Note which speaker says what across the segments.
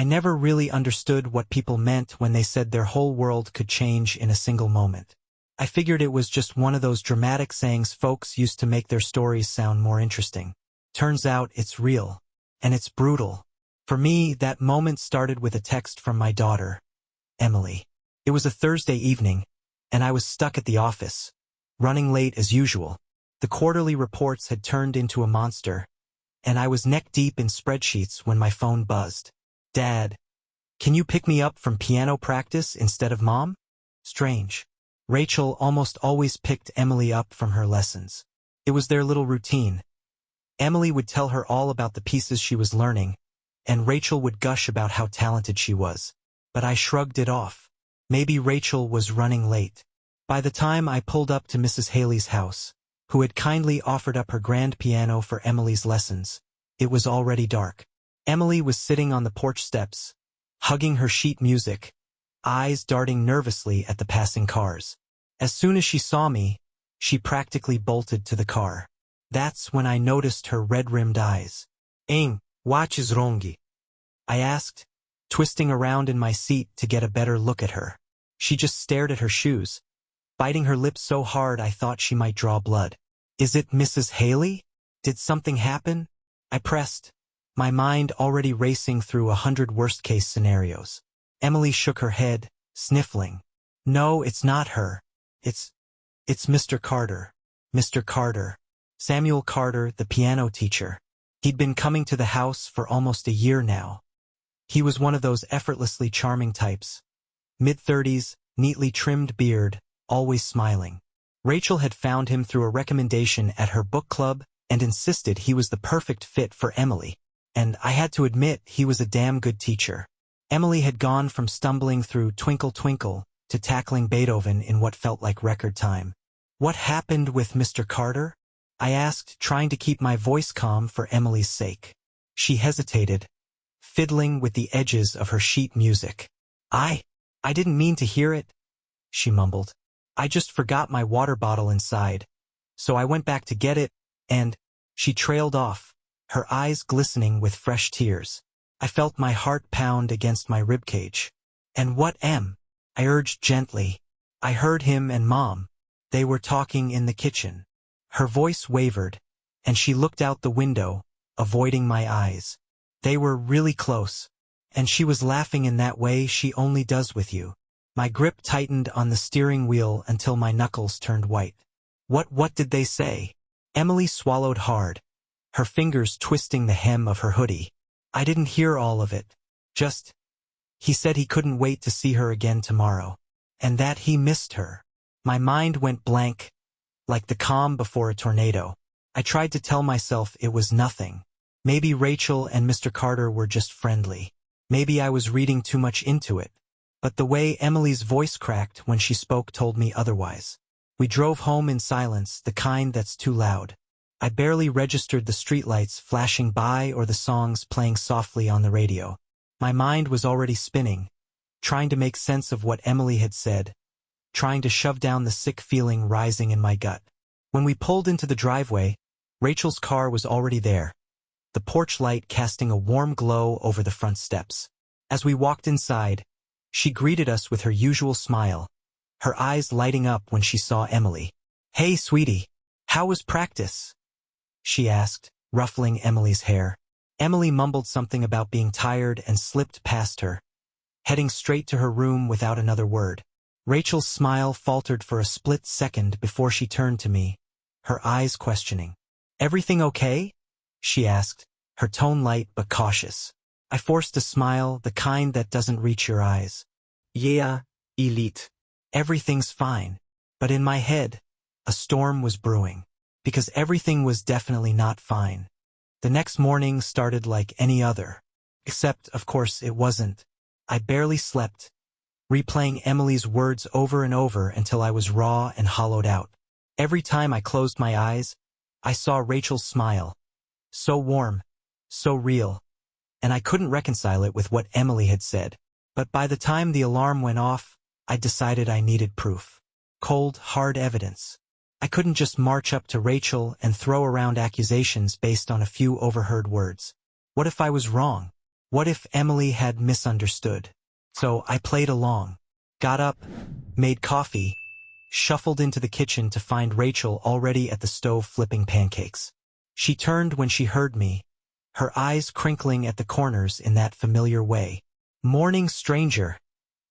Speaker 1: I never really understood what people meant when they said their whole world could change in a single moment. I figured it was just one of those dramatic sayings folks used to make their stories sound more interesting. Turns out it's real. And it's brutal. For me, that moment started with a text from my daughter, Emily. It was a Thursday evening, and I was stuck at the office, running late as usual. The quarterly reports had turned into a monster, and I was neck-deep in spreadsheets when my phone buzzed. "Dad, can you pick me up from piano practice instead of Mom?" Strange. Rachel almost always picked Emily up from her lessons. It was their little routine. Emily would tell her all about the pieces she was learning, and Rachel would gush about how talented she was. But I shrugged it off. Maybe Rachel was running late. By the time I pulled up to Mrs. Haley's house, who had kindly offered up her grand piano for Emily's lessons, it was already dark. Emily was sitting on the porch steps, hugging her sheet music, eyes darting nervously at the passing cars. As soon as she saw me, she practically bolted to the car. That's when I noticed her red-rimmed eyes. "What is wrong?" I asked, twisting around in my seat to get a better look at her. She just stared at her shoes, biting her lips so hard I thought she might draw blood. "Is it Mrs. Haley? Did something happen?" I pressed, my mind already racing through 100 worst-case scenarios. Emily shook her head, sniffling. "No, it's not her. It's Mr. Carter." Mr. Carter. Samuel Carter, the piano teacher. He'd been coming to the house for almost a year now. He was one of those effortlessly charming types. Mid-30s, neatly trimmed beard, always smiling. Rachel had found him through a recommendation at her book club and insisted he was the perfect fit for Emily. And I had to admit he was a damn good teacher. Emily had gone from stumbling through Twinkle Twinkle to tackling Beethoven in what felt like record time. "What happened with Mr. Carter?" I asked, trying to keep my voice calm for Emily's sake. She hesitated, fiddling with the edges of her sheet music. I didn't mean to hear it," she mumbled. "I just forgot my water bottle inside. So I went back to get it, and..." She trailed off, her eyes glistening with fresh tears. I felt my heart pound against my ribcage. "And what, Em?" I urged gently. "I heard him and Mom. They were talking in the kitchen." Her voice wavered, and she looked out the window, avoiding my eyes. "They were really close, and she was laughing in that way she only does with you." My grip tightened on the steering wheel until my knuckles turned white. What did they say?" Emily swallowed hard, her fingers twisting the hem of her hoodie. "I didn't hear all of it. Just, he said he couldn't wait to see her again tomorrow, and that he missed her." My mind went blank, like the calm before a tornado. I tried to tell myself it was nothing. Maybe Rachel and Mr. Carter were just friendly. Maybe I was reading too much into it. But the way Emily's voice cracked when she spoke told me otherwise. We drove home in silence, the kind that's too loud. I barely registered the streetlights flashing by or the songs playing softly on the radio. My mind was already spinning, trying to make sense of what Emily had said, trying to shove down the sick feeling rising in my gut. When we pulled into the driveway, Rachel's car was already there, the porch light casting a warm glow over the front steps. As we walked inside, she greeted us with her usual smile, her eyes lighting up when she saw Emily. "Hey, sweetie, how was practice?" she asked, ruffling Emily's hair. Emily mumbled something about being tired and slipped past her, heading straight to her room without another word. Rachel's smile faltered for a split second before she turned to me, her eyes questioning. "Everything okay?" she asked, her tone light but cautious. I forced a smile, the kind that doesn't reach your eyes. "Yeah, elite. Everything's fine." But in my head, a storm was brewing, because everything was definitely not fine. The next morning started like any other. Except, of course, it wasn't. I barely slept, replaying Emily's words over and over until I was raw and hollowed out. Every time I closed my eyes, I saw Rachel's smile. So warm, so real, and I couldn't reconcile it with what Emily had said. But by the time the alarm went off, I decided I needed proof. Cold, hard evidence. I couldn't just march up to Rachel and throw around accusations based on a few overheard words. What if I was wrong? What if Emily had misunderstood? So I played along. Got up, made coffee, shuffled into the kitchen to find Rachel already at the stove flipping pancakes. She turned when she heard me, her eyes crinkling at the corners in that familiar way. "Morning, stranger,"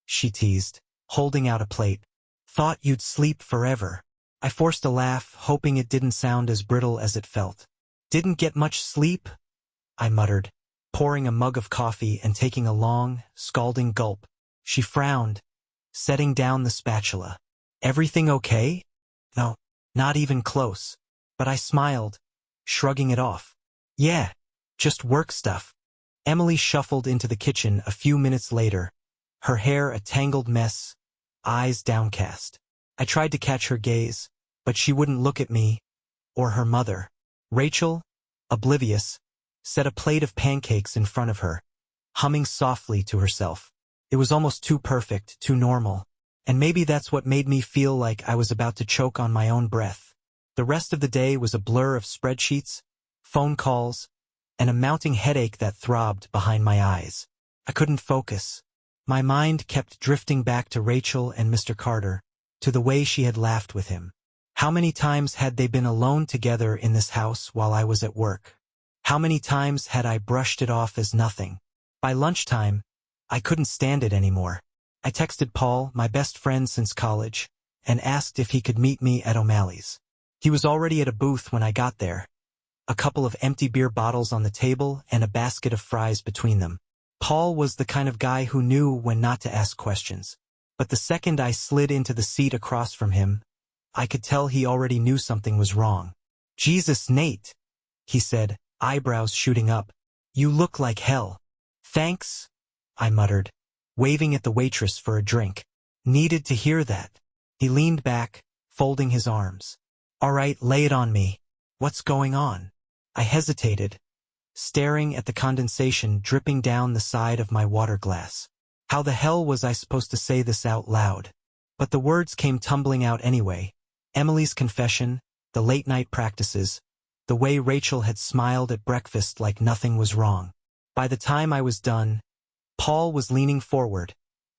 Speaker 1: she teased, holding out a plate. "Thought you'd sleep forever." I forced a laugh, hoping it didn't sound as brittle as it felt. "Didn't get much sleep?" I muttered, pouring a mug of coffee and taking a long, scalding gulp. She frowned, setting down the spatula. "Everything okay?" "No, not even close." But I smiled, shrugging it off. "Yeah, just work stuff." Emily shuffled into the kitchen a few minutes later, her hair a tangled mess, eyes downcast. I tried to catch her gaze, but she wouldn't look at me, or her mother. Rachel, oblivious, set a plate of pancakes in front of her, humming softly to herself. It was almost too perfect, too normal, and maybe that's what made me feel like I was about to choke on my own breath. The rest of the day was a blur of spreadsheets, phone calls, and a mounting headache that throbbed behind my eyes. I couldn't focus. My mind kept drifting back to Rachel and Mr. Carter, to the way she had laughed with him. How many times had they been alone together in this house while I was at work? How many times had I brushed it off as nothing? By lunchtime, I couldn't stand it anymore. I texted Paul, my best friend since college, and asked if he could meet me at O'Malley's. He was already at a booth when I got there, a couple of empty beer bottles on the table and a basket of fries between them. Paul was the kind of guy who knew when not to ask questions. But the second I slid into the seat across from him, I could tell he already knew something was wrong. "Jesus, Nate," he said, eyebrows shooting up. "You look like hell." "Thanks," I muttered, waving at the waitress for a drink. "Needed to hear that." He leaned back, folding his arms. "All right, lay it on me. What's going on?" I hesitated, staring at the condensation dripping down the side of my water glass. How the hell was I supposed to say this out loud? But the words came tumbling out anyway. Emily's confession, the late-night practices, the way Rachel had smiled at breakfast like nothing was wrong. By the time I was done, Paul was leaning forward,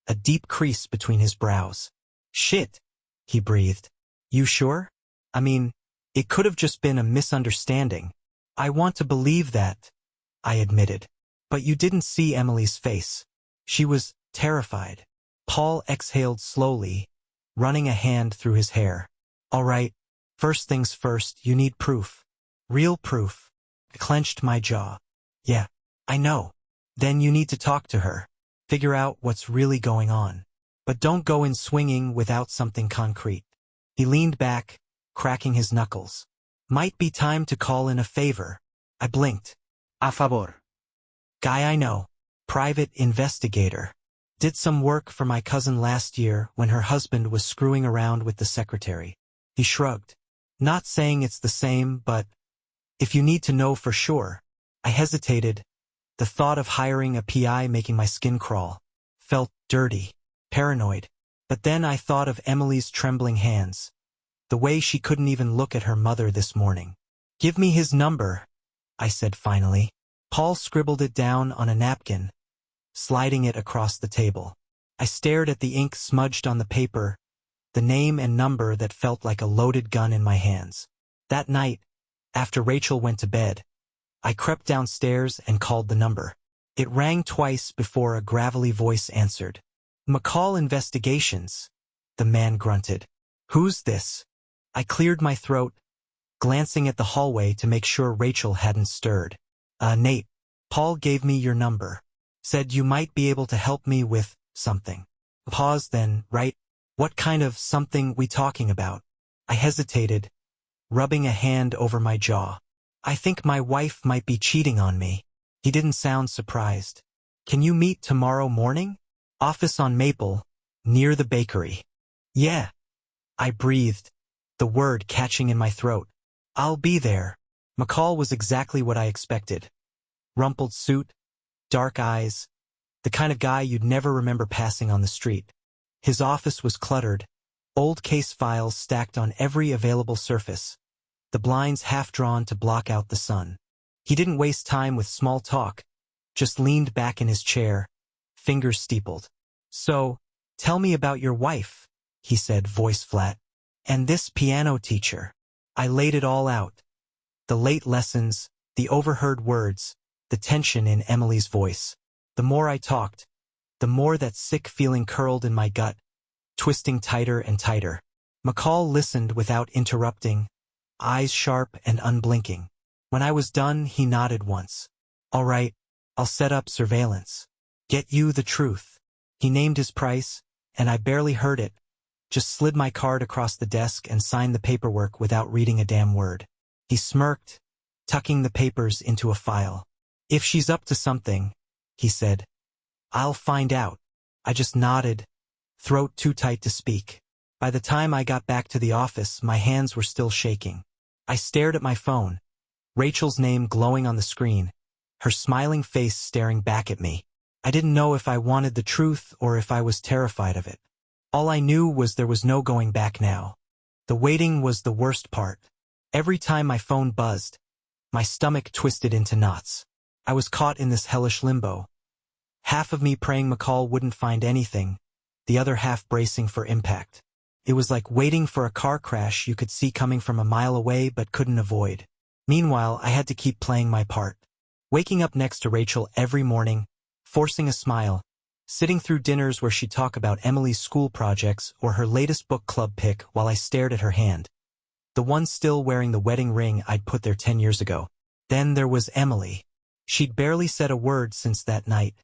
Speaker 1: a deep crease between his brows. "Shit," he breathed. "You sure? I mean, it could have just been a misunderstanding." "I want to believe that," I admitted. "But you didn't see Emily's face. She was terrified." Paul exhaled slowly, running a hand through his hair. "All right, first things first, you need proof. Real proof." I clenched my jaw. "Yeah, I know. Then you need to talk to her. Figure out what's really going on. But don't go in swinging without something concrete." He leaned back, cracking his knuckles. "Might be time to call in a favor." I blinked. "A favor." "Guy I know. Private investigator. Did some work for my cousin last year when her husband was screwing around with the secretary." He shrugged. "Not saying it's the same, but if you need to know for sure." I hesitated, the thought of hiring a PI making my skin crawl. Felt dirty, paranoid. But then I thought of Emily's trembling hands, the way she couldn't even look at her mother this morning. "Give me his number," I said finally. Paul scribbled it down on a napkin, sliding it across the table. I stared at the ink smudged on the paper, the name and number that felt like a loaded gun in my hands. That night, after Rachel went to bed, I crept downstairs and called the number. It rang twice before a gravelly voice answered. "McCall Investigations," the man grunted. "Who's this?" I cleared my throat, glancing at the hallway to make sure Rachel hadn't stirred. Nate, Paul gave me your number. Said you might be able to help me with something." Pause then, right? "What kind of something we talking about?" I hesitated, rubbing a hand over my jaw. "I think my wife might be cheating on me." He didn't sound surprised. "Can you meet tomorrow morning? Office on Maple, near the bakery." "Yeah." I breathed, the word catching in my throat. "I'll be there." McCall was exactly what I expected. Rumpled suit, dark eyes, the kind of guy you'd never remember passing on the street. His office was cluttered, old case files stacked on every available surface, the blinds half drawn to block out the sun. He didn't waste time with small talk, just leaned back in his chair, fingers steepled. "So, tell me about your wife," he said, voice flat. "And this piano teacher." I laid it all out. The late lessons, the overheard words, the tension in Emily's voice. The more I talked, the more that sick feeling curled in my gut, twisting tighter and tighter. McCall listened without interrupting, eyes sharp and unblinking. When I was done, he nodded once. "All right, I'll set up surveillance. Get you the truth." He named his price, and I barely heard it, just slid my card across the desk and signed the paperwork without reading a damn word. He smirked, tucking the papers into a file. "If she's up to something," he said, "I'll find out." I just nodded, throat too tight to speak. By the time I got back to the office, my hands were still shaking. I stared at my phone, Rachel's name glowing on the screen, her smiling face staring back at me. I didn't know if I wanted the truth or if I was terrified of it. All I knew was there was no going back now. The waiting was the worst part. Every time my phone buzzed, my stomach twisted into knots. I was caught in this hellish limbo. Half of me praying McCall wouldn't find anything, the other half bracing for impact. It was like waiting for a car crash you could see coming from a mile away but couldn't avoid. Meanwhile, I had to keep playing my part. Waking up next to Rachel every morning, forcing a smile, sitting through dinners where she'd talk about Emily's school projects or her latest book club pick while I stared at her hand. The one still wearing the wedding ring I'd put there 10 years ago. Then there was Emily. She'd barely said a word since that night,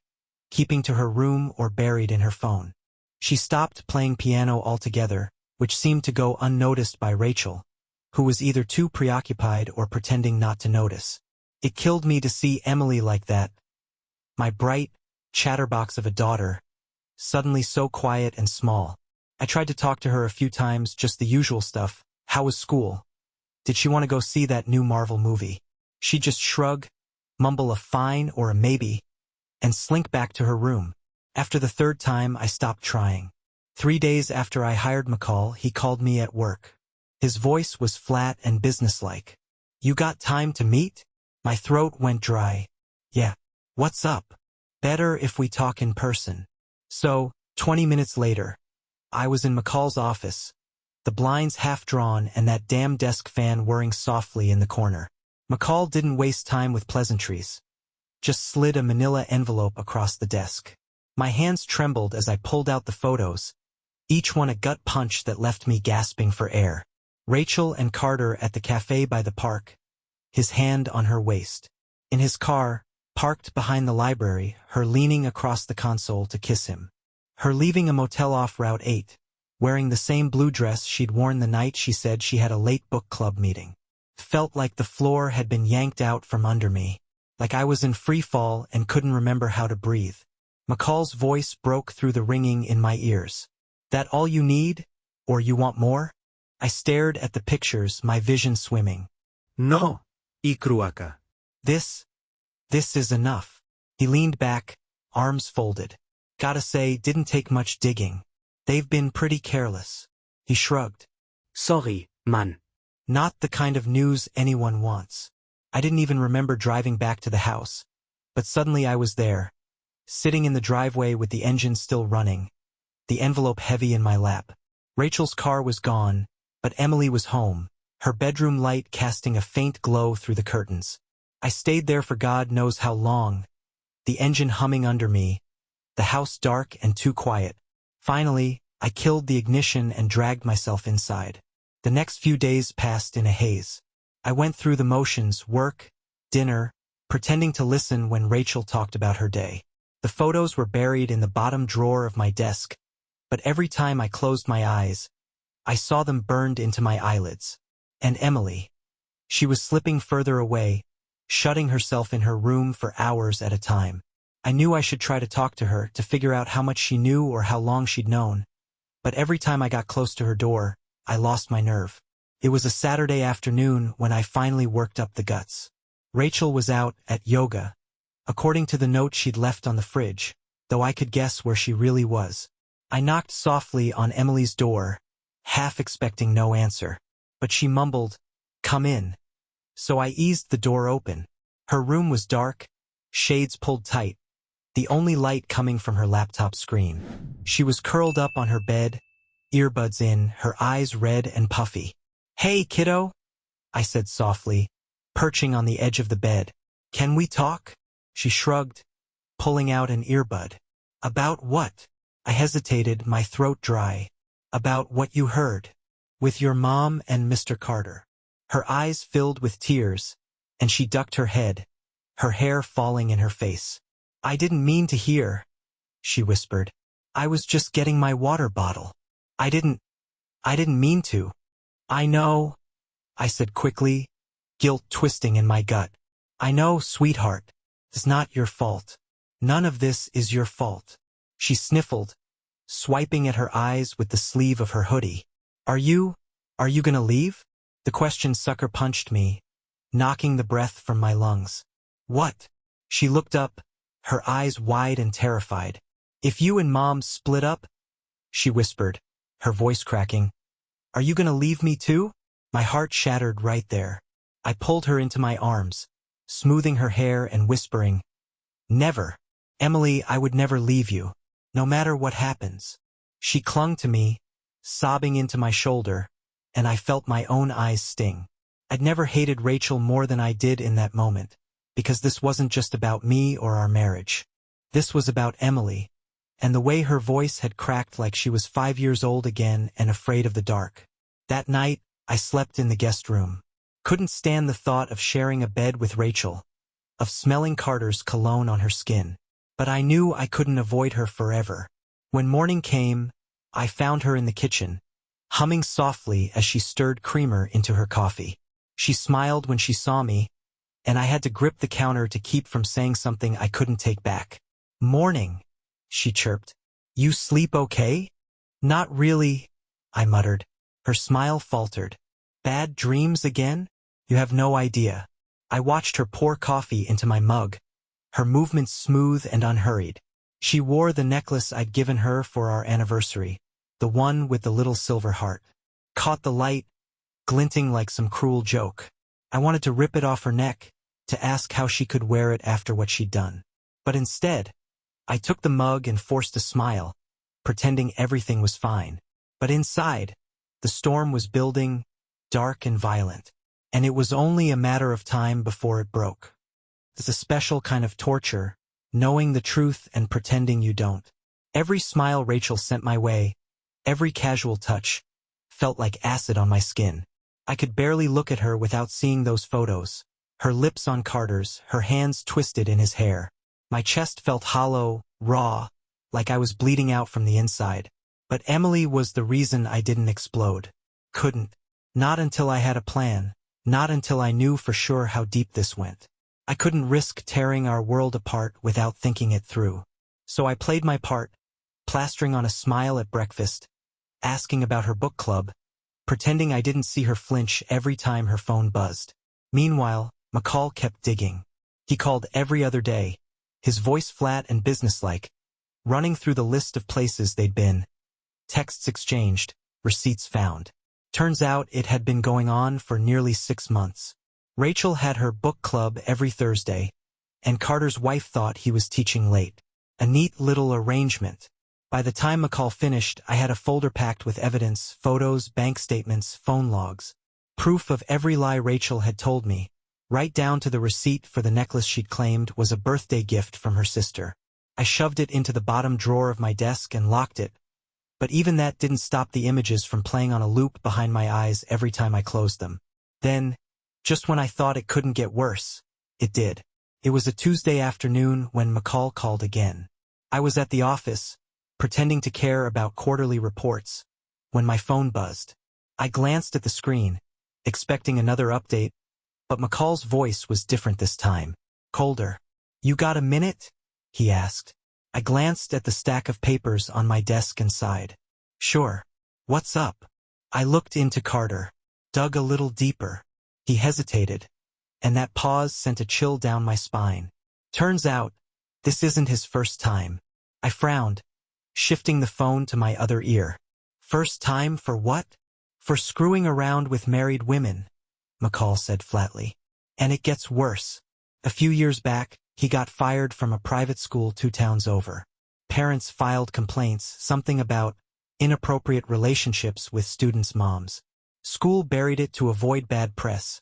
Speaker 1: keeping to her room or buried in her phone. She stopped playing piano altogether, which seemed to go unnoticed by Rachel, who was either too preoccupied or pretending not to notice. It killed me to see Emily like that. My bright chatterbox of a daughter, suddenly so quiet and small. I tried to talk to her a few times, just the usual stuff. How was school? Did she want to go see that new Marvel movie? She'd just shrug, mumble a fine or a maybe, and slink back to her room. After the third time, I stopped trying. 3 days after I hired McCall, he called me at work. His voice was flat and businesslike. "You got time to meet?" My throat went dry. "Yeah. What's up? Better if we talk in person." So, 20 minutes later, I was in McCall's office, the blinds half drawn and that damn desk fan whirring softly in the corner. McCall didn't waste time with pleasantries. Just slid a manila envelope across the desk. My hands trembled as I pulled out the photos, each one a gut punch that left me gasping for air. Rachel and Carter at the cafe by the park, his hand on her waist. In his car, parked behind the library, her leaning across the console to kiss him. Her leaving a motel off Route 8, wearing the same blue dress she'd worn the night she said she had a late book club meeting. Felt like the floor had been yanked out from under me, like I was in free fall and couldn't remember how to breathe. McCall's voice broke through the ringing in my ears. "That all you need? Or you want more?" I stared at the pictures, my vision swimming.
Speaker 2: No, Ikruaka.
Speaker 1: This is enough. He leaned back, arms folded. "Gotta say, didn't take much digging. They've been pretty careless." He shrugged.
Speaker 2: Sorry, man.
Speaker 1: Not the kind of news anyone wants. I didn't even remember driving back to the house. But suddenly I was there, sitting in the driveway with the engine still running, the envelope heavy in my lap. Rachel's car was gone, but Emily was home, her bedroom light casting a faint glow through the curtains. I stayed there for God knows how long, the engine humming under me, the house dark and too quiet. Finally, I killed the ignition and dragged myself inside. The next few days passed in a haze. I went through the motions, work, dinner, pretending to listen when Rachel talked about her day. The photos were buried in the bottom drawer of my desk, but every time I closed my eyes, I saw them burned into my eyelids. And Emily. She was slipping further away, shutting herself in her room for hours at a time. I knew I should try to talk to her to figure out how much she knew or how long she'd known. But every time I got close to her door, I lost my nerve. It was a Saturday afternoon when I finally worked up the guts. Rachel was out at yoga, according to the note she'd left on the fridge, though I could guess where she really was. I knocked softly on Emily's door, half expecting no answer. But she mumbled, "Come in." So I eased the door open. Her room was dark, shades pulled tight, the only light coming from her laptop screen. She was curled up on her bed, earbuds in, her eyes red and puffy. "Hey, kiddo," I said softly, perching on the edge of the bed. "Can we talk?" She shrugged, pulling out an earbud. "About what?" I hesitated, my throat dry. "About what you heard. With your mom and Mr. Carter." Her eyes filled with tears, and she ducked her head, her hair falling in her face. "I didn't mean to hear," she whispered. "I was just getting my water bottle. I didn't mean to." "I know," I said quickly, guilt twisting in my gut. "I know, sweetheart. It's not your fault. None of this is your fault." She sniffled, swiping at her eyes with the sleeve of her hoodie. Are you gonna leave?" The question sucker punched me, knocking the breath from my lungs. "What?" She looked up, her eyes wide and terrified. "If you and Mom split up," she whispered, her voice cracking, "are you gonna leave me too?" My heart shattered right there. I pulled her into my arms, smoothing her hair and whispering, "Never. Emily, I would never leave you, no matter what happens." She clung to me, sobbing into my shoulder, and I felt my own eyes sting. I'd never hated Rachel more than I did in that moment, because this wasn't just about me or our marriage. This was about Emily, and the way her voice had cracked like she was 5 years old again and afraid of the dark. That night, I slept in the guest room. Couldn't stand the thought of sharing a bed with Rachel, of smelling Carter's cologne on her skin. But I knew I couldn't avoid her forever. When morning came, I found her in the kitchen, humming softly as she stirred creamer into her coffee. She smiled when she saw me, and I had to grip the counter to keep from saying something I couldn't take back. "Morning," she chirped. "You sleep okay?" "Not really," I muttered. Her smile faltered. "Bad dreams again?" "You have no idea." I watched her pour coffee into my mug, her movements smooth and unhurried. She wore the necklace I'd given her for our anniversary, the one with the little silver heart. Caught the light, glinting like some cruel joke. I wanted to rip it off her neck, to ask how she could wear it after what she'd done. But instead, I took the mug and forced a smile, pretending everything was fine. But inside, the storm was building, dark and violent. And it was only a matter of time before it broke. It's a special kind of torture, knowing the truth and pretending you don't. Every smile Rachel sent my way, every casual touch, felt like acid on my skin. I could barely look at her without seeing those photos, her lips on Carter's, her hands twisted in his hair. My chest felt hollow, raw, like I was bleeding out from the inside. But Emily was the reason I didn't explode. Couldn't. Not until I had a plan. Not until I knew for sure how deep this went. I couldn't risk tearing our world apart without thinking it through. So I played my part, plastering on a smile at breakfast, asking about her book club, pretending I didn't see her flinch every time her phone buzzed. Meanwhile, McCall kept digging. He called every other day, his voice flat and businesslike, running through the list of places they'd been. Texts exchanged, receipts found. Turns out it had been going on for nearly 6 months. Rachel had her book club every Thursday, and Carter's wife thought he was teaching late. A neat little arrangement. By the time McCall finished, I had a folder packed with evidence, photos, bank statements, phone logs. Proof of every lie Rachel had told me, right down to the receipt for the necklace she'd claimed was a birthday gift from her sister. I shoved it into the bottom drawer of my desk and locked it, but even that didn't stop the images from playing on a loop behind my eyes every time I closed them. Then, just when I thought it couldn't get worse, it did. It was a Tuesday afternoon when McCall called again. I was at the office, pretending to care about quarterly reports, when my phone buzzed. I glanced at the screen, expecting another update, but McCall's voice was different this time, colder. "You got a minute?" he asked. I glanced at the stack of papers on my desk and sighed. "Sure. What's up?" I looked into Carter, dug a little deeper. He hesitated, and that pause sent a chill down my spine. Turns out, this isn't his first time. I frowned, shifting the phone to my other ear. "First time for what?" "For screwing around with married women," McCall said flatly. "And it gets worse. A few years back, He got fired from a private school 2 towns over. Parents filed complaints, something about inappropriate relationships with students' moms. School buried it to avoid bad press.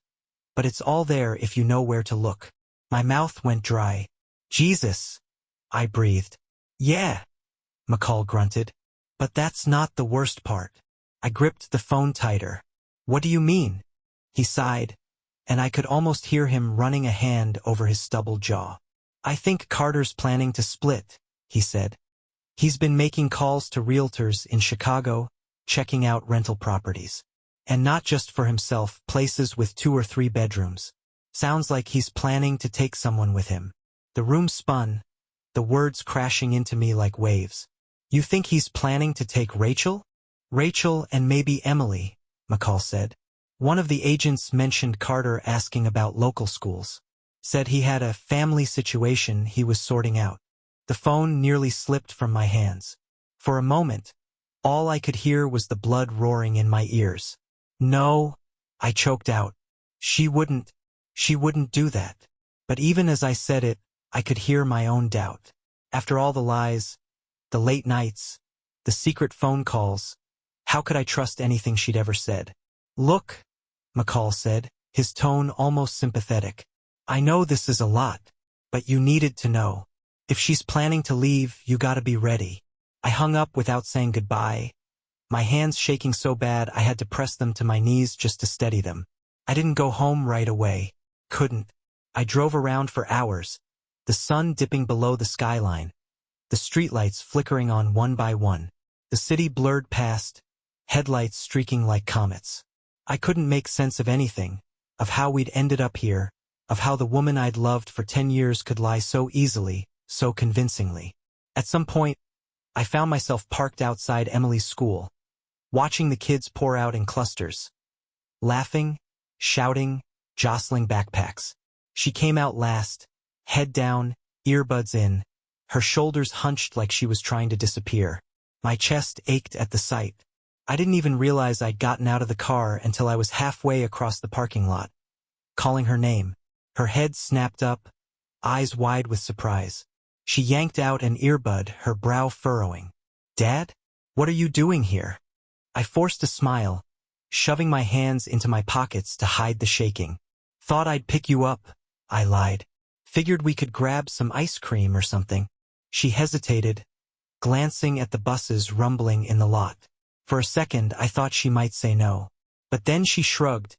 Speaker 1: But it's all there if you know where to look. My mouth went dry. Jesus, I breathed. Yeah, McCall grunted. But that's not the worst part. I gripped the phone tighter. What do you mean? He sighed, and I could almost hear him running a hand over his stubbled jaw. I think Carter's planning to split, he said. He's been making calls to realtors in Chicago, checking out rental properties. And not just for himself, places with 2 or 3 bedrooms. Sounds like he's planning to take someone with him. The room spun, the words crashing into me like waves. You think he's planning to take Rachel? Rachel and maybe Emily, McCall said. One of the agents mentioned Carter asking about local schools. Said he had a family situation he was sorting out. The phone nearly slipped from my hands. For a moment, all I could hear was the blood roaring in my ears. No, I choked out. She wouldn't do that. But even as I said it, I could hear my own doubt. After all the lies, the late nights, the secret phone calls, how could I trust anything she'd ever said? Look, McCall said, his tone almost sympathetic. I know this is a lot, but you needed to know. If she's planning to leave, you gotta be ready. I hung up without saying goodbye, my hands shaking so bad I had to press them to my knees just to steady them. I didn't go home right away. Couldn't. I drove around for hours, the sun dipping below the skyline, the streetlights flickering on one by one, the city blurred past, headlights streaking like comets. I couldn't make sense of anything, of how we'd ended up here, of how the woman I'd loved for 10 years could lie so easily, so convincingly. At some point, I found myself parked outside Emily's school, watching the kids pour out in clusters, laughing, shouting, jostling backpacks. She came out last, head down, earbuds in, her shoulders hunched like she was trying to disappear. My chest ached at the sight. I didn't even realize I'd gotten out of the car until I was halfway across the parking lot, calling her name. Her head snapped up, eyes wide with surprise. She yanked out an earbud, her brow furrowing. Dad? What are you doing here? I forced a smile, shoving my hands into my pockets to hide the shaking. Thought I'd pick you up, I lied. Figured we could grab some ice cream or something. She hesitated, glancing at the buses rumbling in the lot. For a second, I thought she might say no. But then she shrugged,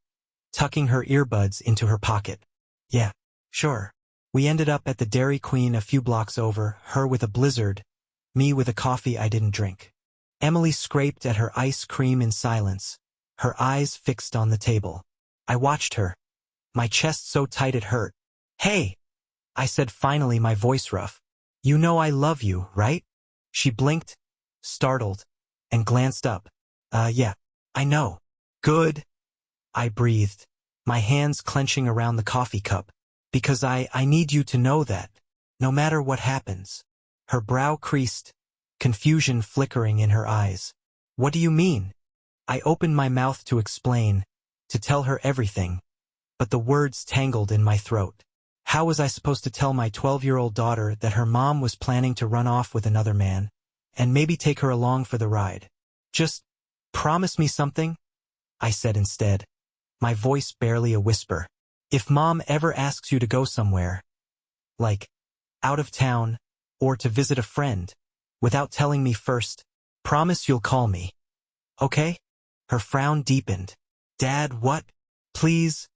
Speaker 1: tucking her earbuds into her pocket. Yeah, sure. We ended up at the Dairy Queen a few blocks over, her with a blizzard, me with a coffee I didn't drink. Emily scraped at her ice cream in silence, her eyes fixed on the table. I watched her, my chest so tight it hurt. Hey, I said finally, my voice rough. You know I love you, right? She blinked, startled, and glanced up. Yeah, I know. Good. I breathed, my hands clenching around the coffee cup. Because I need you to know that, no matter what happens. Her brow creased, confusion flickering in her eyes. What do you mean? I opened my mouth to explain, to tell her everything, but the words tangled in my throat. How was I supposed to tell my 12-year-old daughter that her mom was planning to run off with another man, and maybe take her along for the ride? Just promise me something, I said instead, my voice barely a whisper. If Mom ever asks you to go somewhere, like out of town, or to visit a friend, without telling me first, promise you'll call me. Okay? Her frown deepened. Dad, what? Please?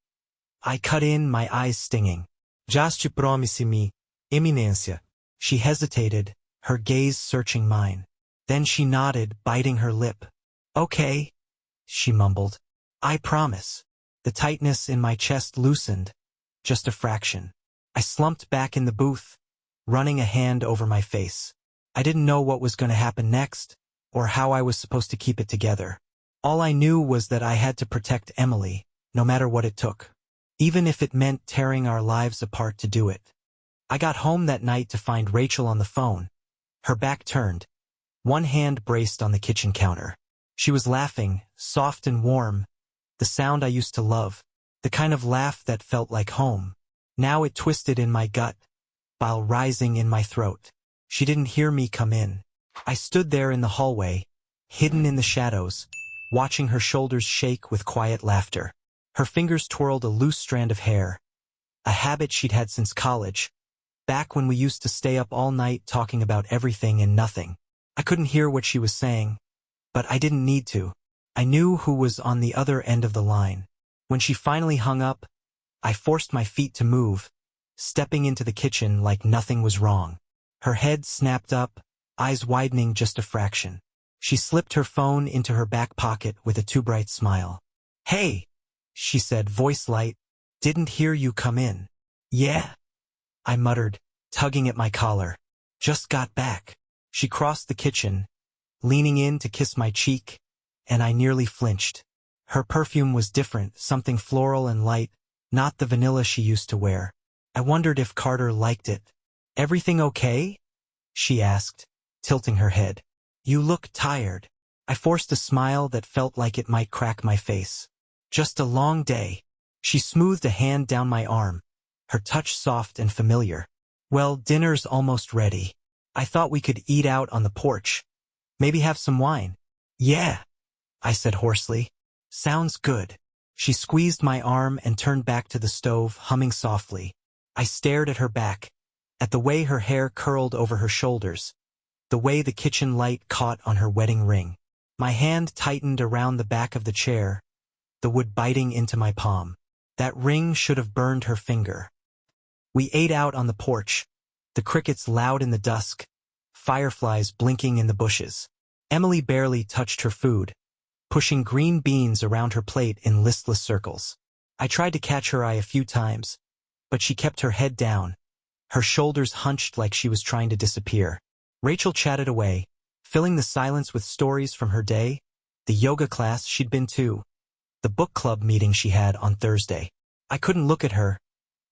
Speaker 1: I cut in, my eyes stinging. Just promise me, Eminência. She hesitated, her gaze searching mine. Then she nodded, biting her lip. Okay, she mumbled. I promise. The tightness in my chest loosened, just a fraction. I slumped back in the booth, running a hand over my face. I didn't know what was going to happen next, or how I was supposed to keep it together. All I knew was that I had to protect Emily, no matter what it took. Even if it meant tearing our lives apart to do it. I got home that night to find Rachel on the phone, her back turned, one hand braced on the kitchen counter. She was laughing, soft and warm, the sound I used to love, the kind of laugh that felt like home. Now it twisted in my gut, bile rising in my throat. She didn't hear me come in. I stood there in the hallway, hidden in the shadows, watching her shoulders shake with quiet laughter. Her fingers twirled a loose strand of hair, a habit she'd had since college, back when we used to stay up all night talking about everything and nothing. I couldn't hear what she was saying, but I didn't need to. I knew who was on the other end of the line. When she finally hung up, I forced my feet to move, stepping into the kitchen like nothing was wrong. Her head snapped up, eyes widening just a fraction. She slipped her phone into her back pocket with a too bright smile. "Hey," she said, voice light. "Didn't hear you come in." "Yeah," I muttered, tugging at my collar. "Just got back." She crossed the kitchen, leaning in to kiss my cheek, and I nearly flinched. Her perfume was different, something floral and light, not the vanilla she used to wear. I wondered if Carter liked it. "Everything okay?" she asked, tilting her head. "You look tired." I forced a smile that felt like it might crack my face. "Just a long day." She smoothed a hand down my arm, her touch soft and familiar. "Well, dinner's almost ready. I thought we could eat out on the porch. Maybe have some wine." "Yeah," I said hoarsely. "Sounds good." She squeezed my arm and turned back to the stove, humming softly. I stared at her back, at the way her hair curled over her shoulders, the way the kitchen light caught on her wedding ring. My hand tightened around the back of the chair, the wood biting into my palm. That ring should have burned her finger. We ate out on the porch, the crickets loud in the dusk, fireflies blinking in the bushes. Emily barely touched her food, pushing green beans around her plate in listless circles. I tried to catch her eye a few times, but she kept her head down, her shoulders hunched like she was trying to disappear. Rachel chatted away, filling the silence with stories from her day, the yoga class she'd been to, the book club meeting she had on Thursday. I couldn't look at her,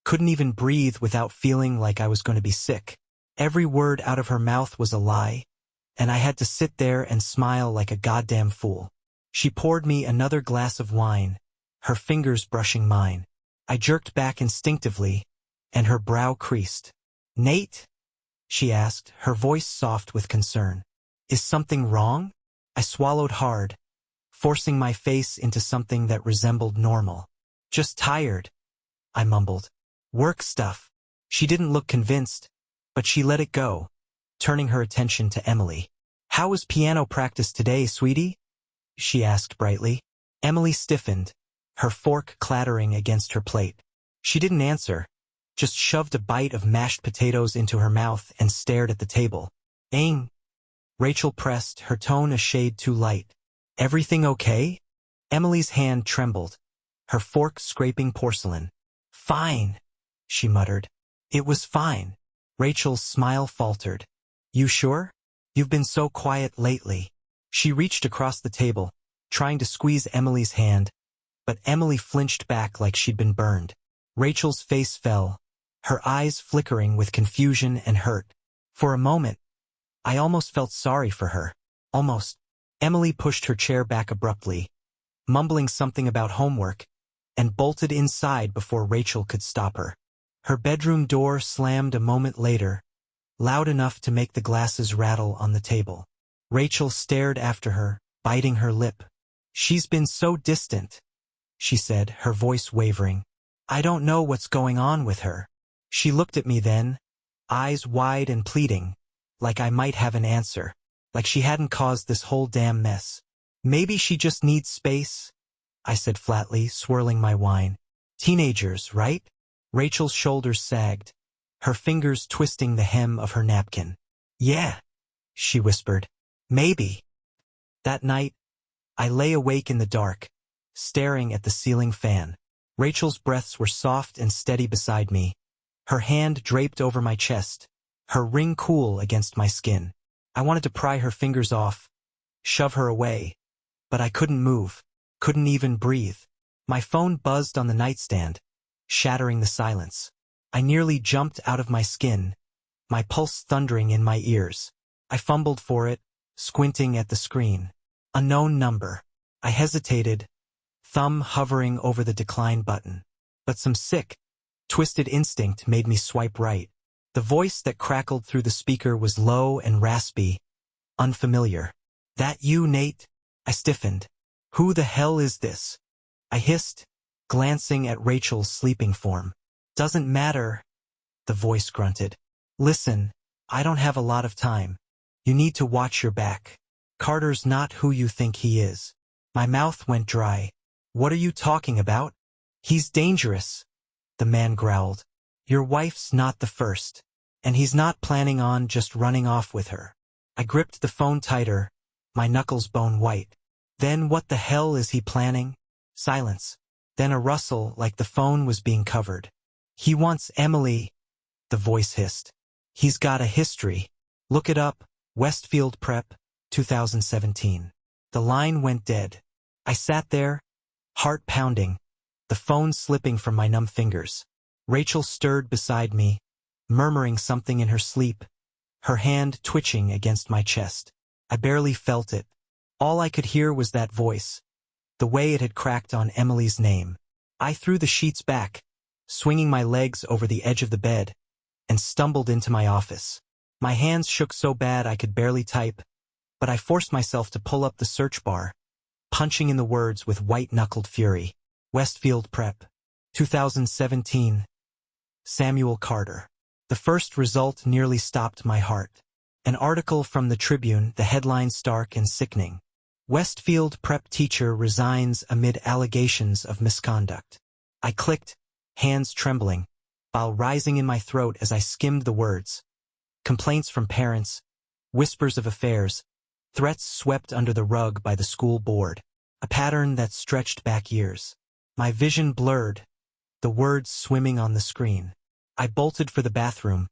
Speaker 1: couldn't even breathe without feeling like I was going to be sick. Every word out of her mouth was a lie, and I had to sit there and smile like a goddamn fool. She poured me another glass of wine, her fingers brushing mine. I jerked back instinctively, and her brow creased. "Nate?" she asked, her voice soft with concern. "Is something wrong?" I swallowed hard, forcing my face into something that resembled normal. "Just tired," I mumbled. "Work stuff." She didn't look convinced, but she let it go, turning her attention to Emily. "How was piano practice today, sweetie?" she asked brightly. Emily stiffened, her fork clattering against her plate. She didn't answer, just shoved a bite of mashed potatoes into her mouth and stared at the table. "Aim," Rachel pressed, her tone a shade too light. "Everything okay?" Emily's hand trembled, her fork scraping porcelain. "Fine," she muttered. "It was fine." Rachel's smile faltered. "You sure? You've been so quiet lately." She reached across the table, trying to squeeze Emily's hand, but Emily flinched back like she'd been burned. Rachel's face fell, her eyes flickering with confusion and hurt. For a moment, I almost felt sorry for her. Almost. Emily pushed her chair back abruptly, mumbling something about homework, and bolted inside before Rachel could stop her. Her bedroom door slammed a moment later, loud enough to make the glasses rattle on the table. Rachel stared after her, biting her lip. "She's been so distant," she said, her voice wavering. "I don't know what's going on with her." She looked at me then, eyes wide and pleading, like I might have an answer, like she hadn't caused this whole damn mess. "Maybe she just needs space," I said flatly, swirling my wine. "Teenagers, right?" Rachel's shoulders sagged, her fingers twisting the hem of her napkin. "Yeah," she whispered. "Maybe." That night, I lay awake in the dark, staring at the ceiling fan. Rachel's breaths were soft and steady beside me, her hand draped over my chest, her ring cool against my skin. I wanted to pry her fingers off, shove her away, but I couldn't move, couldn't even breathe. My phone buzzed on the nightstand, shattering the silence. I nearly jumped out of my skin, my pulse thundering in my ears. I fumbled for it, squinting at the screen. Unknown number. I hesitated, thumb hovering over the decline button. But some sick, twisted instinct made me swipe right. The voice that crackled through the speaker was low and raspy, unfamiliar. "That you, Nate?" I stiffened. "Who the hell is this?" I hissed, glancing at Rachel's sleeping form. "Doesn't matter," the voice grunted. "Listen, I don't have a lot of time. You need to watch your back. Carter's not who you think he is." My mouth went dry. "What are you talking about?" "He's dangerous," the man growled. "Your wife's not the first, and he's not planning on just running off with her." I gripped the phone tighter, my knuckles bone white. "Then what the hell is he planning?" Silence. Then a rustle like the phone was being covered. "He wants Emily," the voice hissed. "He's got a history. Look it up, Westfield Prep, 2017. The line went dead. I sat there, heart pounding, the phone slipping from my numb fingers. Rachel stirred beside me, murmuring something in her sleep, her hand twitching against my chest. I barely felt it. All I could hear was that voice, the way it had cracked on Emily's name. I threw the sheets back, swinging my legs over the edge of the bed, and stumbled into my office. My hands shook so bad I could barely type, but I forced myself to pull up the search bar, punching in the words with white-knuckled fury. Westfield Prep, 2017. Samuel Carter. The first result nearly stopped my heart. An article from the Tribune, the headline stark and sickening. Westfield Prep teacher resigns amid allegations of misconduct. I clicked, hands trembling, while rising in my throat as I skimmed the words. Complaints from parents, whispers of affairs, threats swept under the rug by the school board, a pattern that stretched back years. My vision blurred, the words swimming on the screen. I bolted for the bathroom,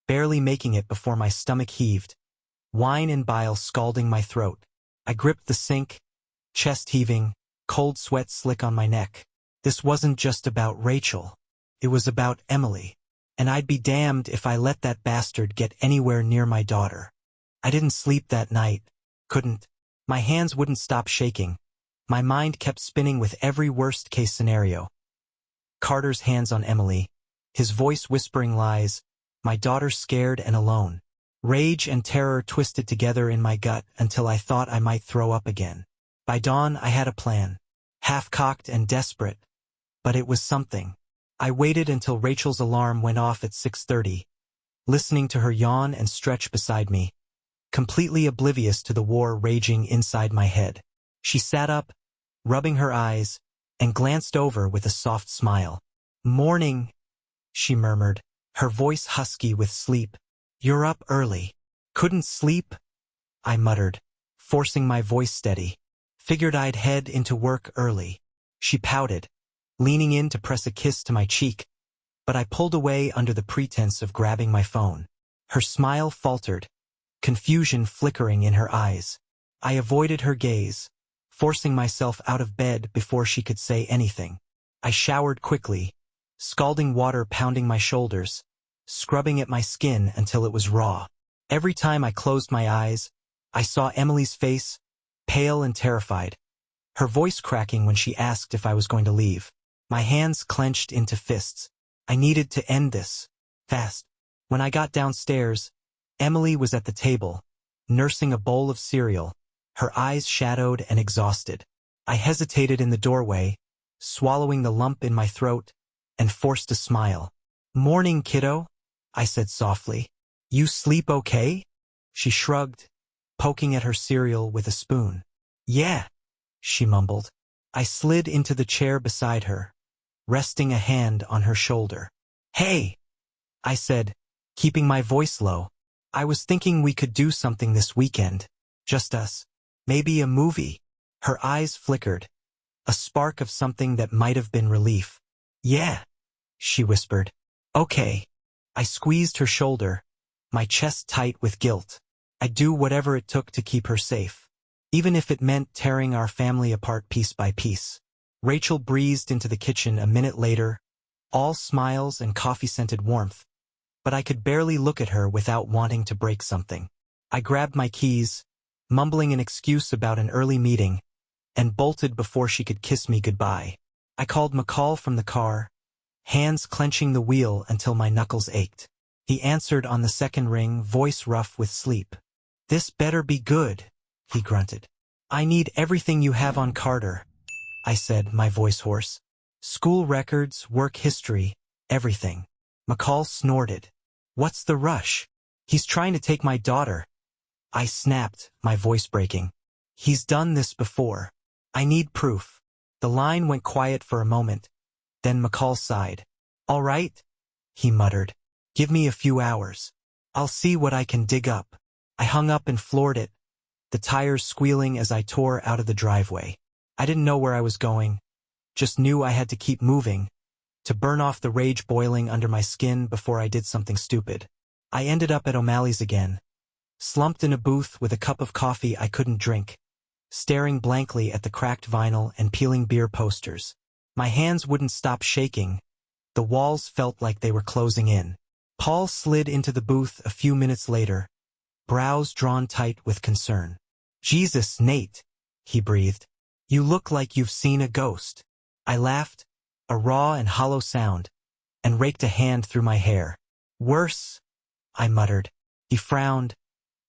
Speaker 1: barely making it before my stomach heaved, wine and bile scalding my throat. I gripped the sink, chest heaving, cold sweat slick on my neck. This wasn't just about Rachel. It was about Emily. And I'd be damned if I let that bastard get anywhere near my daughter. I didn't sleep that night. Couldn't. My hands wouldn't stop shaking. My mind kept spinning with every worst-case scenario. Carter's hands on Emily, his voice whispering lies, my daughter scared and alone. Rage and terror twisted together in my gut until I thought I might throw up again. By dawn, I had a plan, half-cocked and desperate, but it was something. I waited until Rachel's alarm went off at 6:30, listening to her yawn and stretch beside me, completely oblivious to the war raging inside my head. She sat up, rubbing her eyes, and glanced over with a soft smile. "Morning," she murmured, her voice husky with sleep. "You're up early." "Couldn't sleep," I muttered, forcing my voice steady. "Figured I'd head into work early." She pouted, leaning in to press a kiss to my cheek, but I pulled away under the pretense of grabbing my phone. Her smile faltered, confusion flickering in her eyes. I avoided her gaze, forcing myself out of bed before she could say anything. I showered quickly, scalding water pounding my shoulders, scrubbing at my skin until it was raw. Every time I closed my eyes, I saw Emily's face, pale and terrified, her voice cracking when she asked if I was going to leave. My hands clenched into fists. I needed to end this, fast. When I got downstairs, Emily was at the table, nursing a bowl of cereal, her eyes shadowed and exhausted. I hesitated in the doorway, swallowing the lump in my throat, and forced a smile. "Morning, kiddo," I said softly. "You sleep okay?" She shrugged, poking at her cereal with a spoon. "Yeah," she mumbled. I slid into the chair beside her, resting a hand on her shoulder. "Hey," I said, keeping my voice low. "I was thinking we could do something this weekend. Just us. Maybe a movie." Her eyes flickered, a spark of something that might have been relief. "Yeah," she whispered. "Okay." I squeezed her shoulder, my chest tight with guilt. I'd do whatever it took to keep her safe, even if it meant tearing our family apart piece by piece. Rachel breezed into the kitchen a minute later, all smiles and coffee-scented warmth, but I could barely look at her without wanting to break something. I grabbed my keys, mumbling an excuse about an early meeting, and bolted before she could kiss me goodbye. I called McCall from the car, hands clenching the wheel until my knuckles ached. He answered on the second ring, voice rough with sleep. This better be good, he grunted. I need everything you have on Carter, I said, my voice hoarse. School records, work history, everything. McCall snorted. What's the rush? He's trying to take my daughter. I snapped, my voice breaking. He's done this before. I need proof. The line went quiet for a moment. Then McCall sighed. All right, he muttered. Give me a few hours. I'll see what I can dig up. I hung up and floored it, the tires squealing as I tore out of the driveway. I didn't know where I was going, just knew I had to keep moving, to burn off the rage boiling under my skin before I did something stupid. I ended up at O'Malley's again, slumped in a booth with a cup of coffee I couldn't drink, staring blankly at the cracked vinyl and peeling beer posters. My hands wouldn't stop shaking. The walls felt like they were closing in. Paul slid into the booth a few minutes later, brows drawn tight with concern. Jesus, Nate, he breathed. You look like you've seen a ghost. I laughed, a raw and hollow sound, and raked a hand through my hair. Worse, I muttered. He frowned,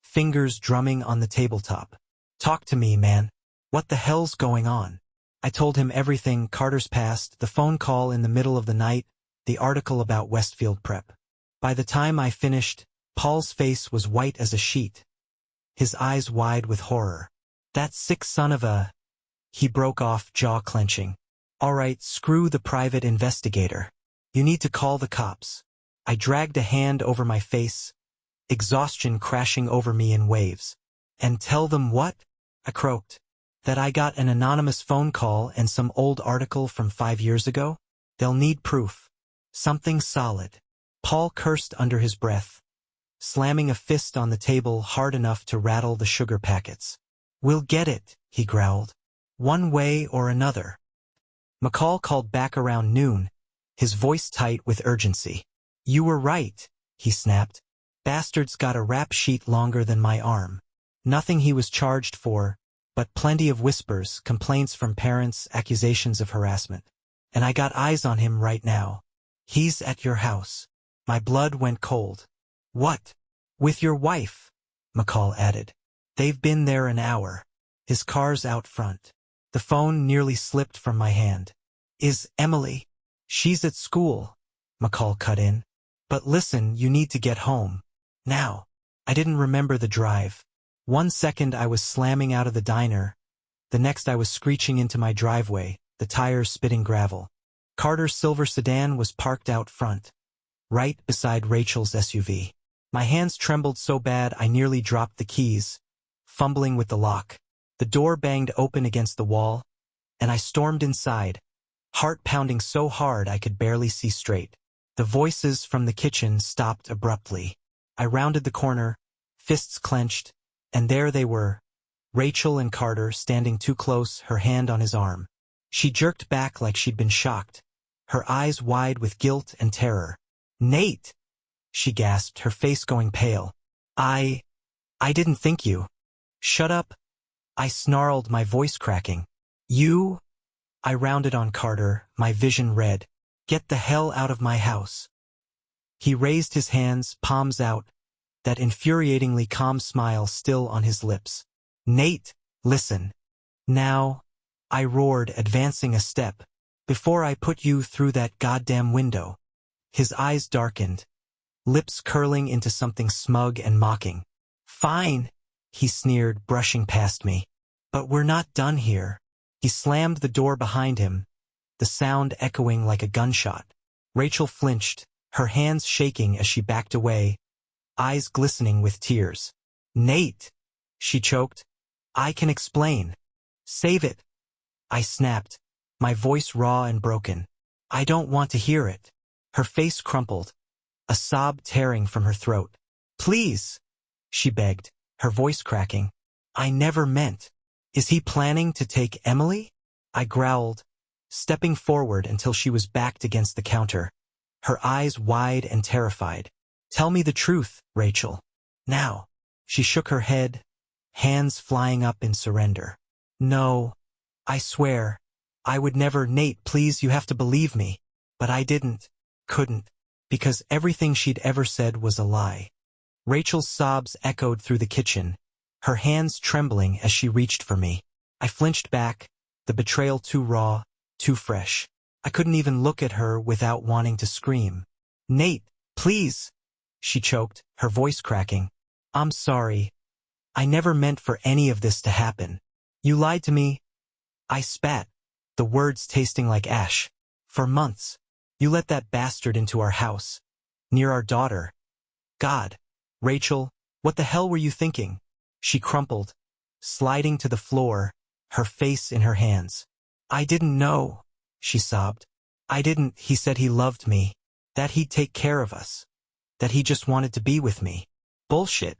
Speaker 1: fingers drumming on the tabletop. Talk to me, man. What the hell's going on? I told him everything, Carter's past, the phone call in the middle of the night, the article about Westfield Prep. By the time I finished, Paul's face was white as a sheet, his eyes wide with horror. That sick son of a... He broke off, jaw clenching. All right, screw the private investigator. You need to call the cops. I dragged a hand over my face, exhaustion crashing over me in waves. And tell them what? I croaked. That I got an anonymous phone call and some old article from 5 years ago? They'll need proof. Something solid. Paul cursed under his breath, slamming a fist on the table hard enough to rattle the sugar packets. We'll get it, he growled. One way or another. McCall called back around noon, his voice tight with urgency. You were right, he snapped. Bastard's got a rap sheet longer than my arm. Nothing he was charged for, but plenty of whispers, complaints from parents, accusations of harassment. And I got eyes on him right now. He's at your house. My blood went cold. What? With your wife, McCall added. They've been there an hour. His car's out front. The phone nearly slipped from my hand. Is Emily? She's at school, McCall cut in. But listen, you need to get home. Now. I didn't remember the drive. 1 second I was slamming out of the diner. The next I was screeching into my driveway, the tires spitting gravel. Carter's silver sedan was parked out front, right beside Rachel's SUV. My hands trembled so bad I nearly dropped the keys, fumbling with the lock. The door banged open against the wall, and I stormed inside, heart pounding so hard I could barely see straight. The voices from the kitchen stopped abruptly. I rounded the corner, fists clenched, and there they were, Rachel and Carter standing too close, her hand on his arm. She jerked back like she'd been shocked, her eyes wide with guilt and terror. Nate! She gasped, her face going pale. I didn't think you. Shut up. I snarled, my voice cracking. You? I rounded on Carter, my vision red. Get the hell out of my house. He raised his hands, palms out, that infuriatingly calm smile still on his lips. Nate, listen. Now, I roared, advancing a step. Before I put you through that goddamn window. His eyes darkened, lips curling into something smug and mocking. Fine, he sneered, brushing past me. But we're not done here. He slammed the door behind him, the sound echoing like a gunshot. Rachel flinched, her hands shaking as she backed away, eyes glistening with tears. Nate, she choked. I can explain. Save it. I snapped, my voice raw and broken. I don't want to hear it. Her face crumpled, a sob tearing from her throat. Please, she begged, her voice cracking. I never meant. Is he planning to take Emily? I growled, stepping forward until she was backed against the counter, her eyes wide and terrified. Tell me the truth, Rachel. Now. She shook her head, hands flying up in surrender. No, I swear. I would never. Nate, please, you have to believe me. But I couldn't. because everything she'd ever said was a lie. Rachel's sobs echoed through the kitchen, her hands trembling as she reached for me. I flinched back, the betrayal too raw, too fresh. I couldn't even look at her without wanting to scream. "Nate, please," she choked, her voice cracking. "I'm sorry. I never meant for any of this to happen. You lied to me." I spat, the words tasting like ash. "For months. You let that bastard into our house. Near our daughter. God. Rachel, what the hell were you thinking?" She crumpled, sliding to the floor, her face in her hands. "I didn't know," she sobbed. He said he loved me, that he'd take care of us, that he just wanted to be with me." "Bullshit,"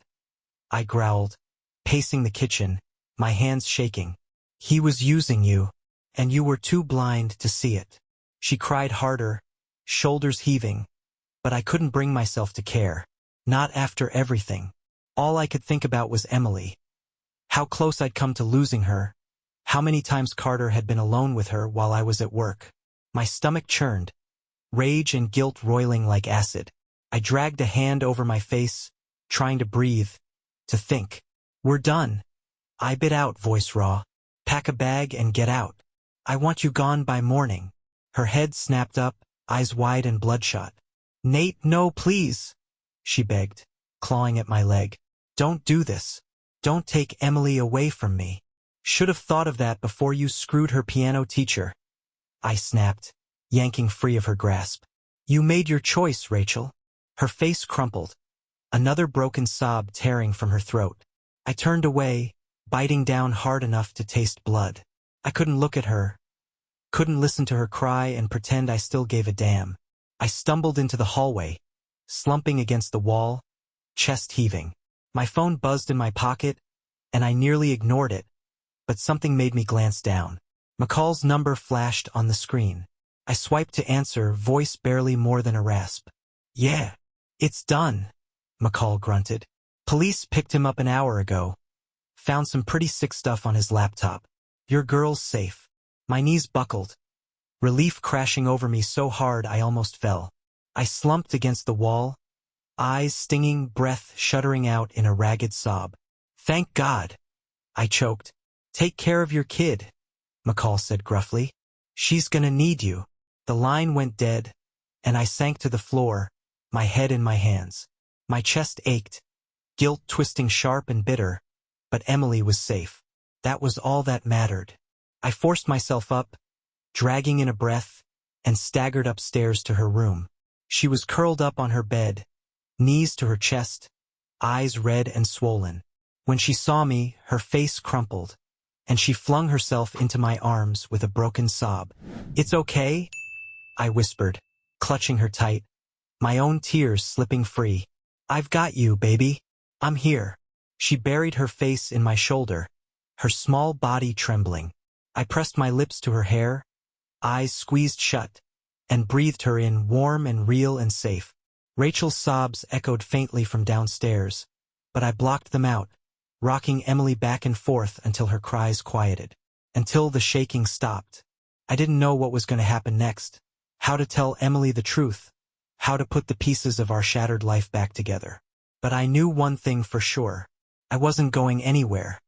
Speaker 1: I growled, pacing the kitchen, my hands shaking. "He was using you, and you were too blind to see it." She cried harder, shoulders heaving, but I couldn't bring myself to care. Not after everything. All I could think about was Emily. How close I'd come to losing her. How many times Carter had been alone with her while I was at work. My stomach churned, rage and guilt roiling like acid. I dragged a hand over my face, trying to breathe, to think. "We're done," I bit out, voice raw. "Pack a bag and get out. I want you gone by morning." Her head snapped up, eyes wide and bloodshot. "Nate, no, please," she begged, clawing at my leg. "Don't do this. Don't take Emily away from me. Should have thought of that before you screwed her piano teacher," I snapped, yanking free of her grasp. "You made your choice, Rachel." Her face crumpled, another broken sob tearing from her throat. I turned away, biting down hard enough to taste blood. I couldn't look at her, couldn't listen to her cry and pretend I still gave a damn. I stumbled into the hallway, slumping against the wall, chest heaving. My phone buzzed in my pocket, and I nearly ignored it, but something made me glance down. McCall's number flashed on the screen. I swiped to answer, voice barely more than a rasp. "Yeah, it's done," McCall grunted. "Police picked him up an hour ago. Found some pretty sick stuff on his laptop. Your girl's safe." My knees buckled, relief crashing over me so hard I almost fell. I slumped against the wall, eyes stinging, breath shuddering out in a ragged sob. "Thank God," I choked. "Take care of your kid," McCall said gruffly. "She's gonna need you." The line went dead, and I sank to the floor, my head in my hands. My chest ached, guilt twisting sharp and bitter, but Emily was safe. That was all that mattered. I forced myself up, dragging in a breath, and staggered upstairs to her room. She was curled up on her bed, knees to her chest, eyes red and swollen. When she saw me, her face crumpled, and she flung herself into my arms with a broken sob. "It's okay," I whispered, clutching her tight, my own tears slipping free. "I've got you, baby. I'm here." She buried her face in my shoulder, her small body trembling. I pressed my lips to her hair, eyes squeezed shut, and breathed her in, warm and real and safe. Rachel's sobs echoed faintly from downstairs, but I blocked them out, rocking Emily back and forth until her cries quieted, until the shaking stopped. I didn't know what was going to happen next, how to tell Emily the truth, how to put the pieces of our shattered life back together. But I knew one thing for sure. I wasn't going anywhere.